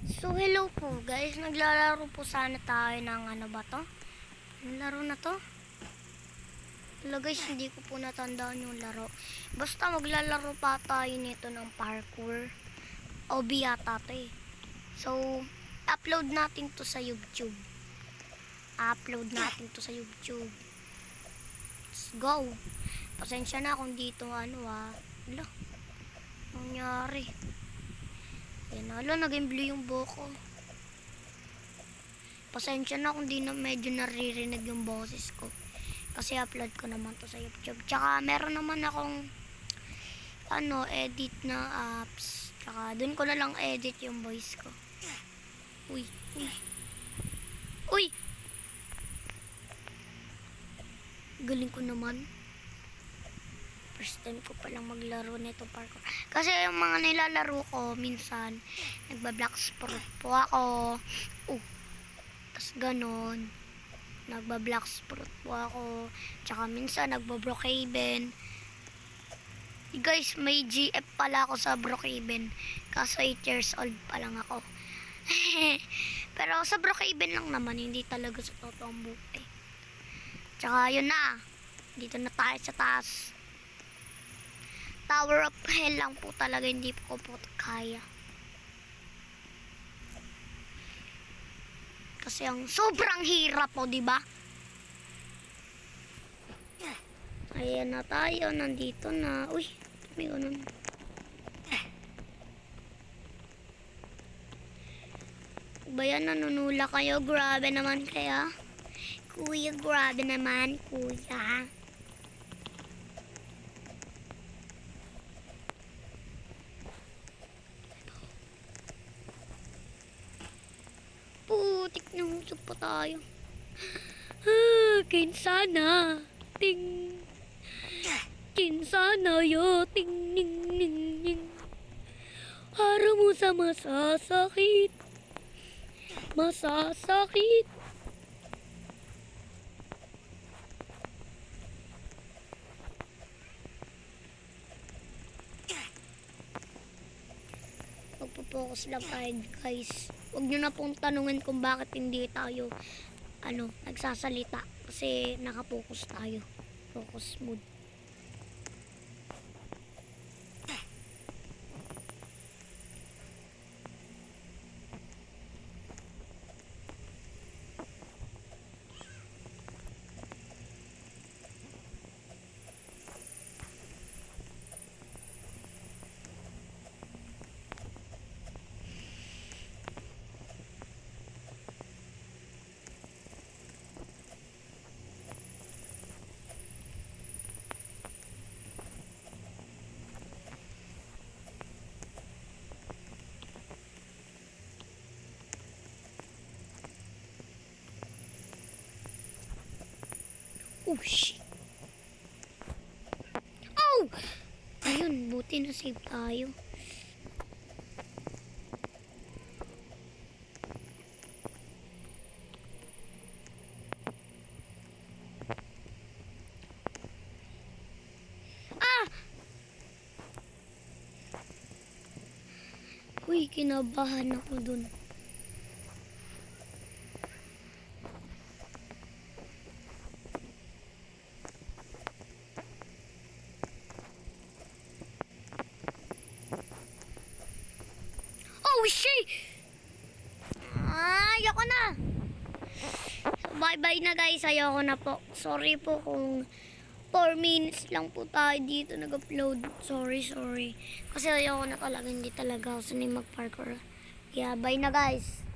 So hello po guys, naglalaro po sana tayo ng ano ba to? Yung laro na to? Hello guys, hindi ko po natandaan yung laro. Basta maglalaro pa tayo nito ng parkour. OB yata to eh. So, upload natin to sa YouTube. Upload natin to sa YouTube. Let's go. Pasensya na kung dito ano Hala, nangyari. Yan, hala, naging blue yung buhok ko. Pasensya na kung di na medyo naririnig yung boses ko. Kasi upload ko naman to sa YouTube. Tsaka meron naman akong edit na apps. Tsaka dun ko na lang edit yung voice ko. Uy, uy. Uy! Galing ko naman. First time ko palang maglaro nito parkour. Kasi yung mga nilalaro ko, minsan, nagba-black sprut po ako. Tas ganon. Nagba-black sprut po ako. Tsaka minsan, nagba-Brookhaven. Guys, may GF pala ako sa Brookhaven. Kaso 8 years old pa lang ako. Pero sa Brookhaven lang naman, hindi talaga sa totoong buhay. Tsaka yun na. Dito na tayo sa taas. Tower of Hell lang po talaga, hindi ko po kaya. Kasi ang sobrang hirap po, di ba? Ayan na tayo, nandito na. Uy, may ganun. Ba yan, nanunula kayo? Grabe naman kaya. Kuya, grabe naman, kuya. Putik na husog pa tayo. Kinsana. Ting. Kinsana yo. Ting, ning, ning, ning. Harap mo sa masasakit. Masasakit. Magpo-focus lang tayo guys. Huwag nyo na pong tanungin kung bakit hindi tayo nagsasalita. Kasi nakapokus tayo. Focus mode. Oh, shit. Oh! Ayun, buti na save tayo. Ah! Uy, kinabahan ako dun. Oh, shit! Ayoko na! So, bye-bye na guys. Ayoko na po. Sorry po kung 4 minutes lang po tayo dito nag-upload. Sorry. Kasi ayoko na talaga. Hindi talaga ako sanay mag-parkour. Yeah, bye na guys.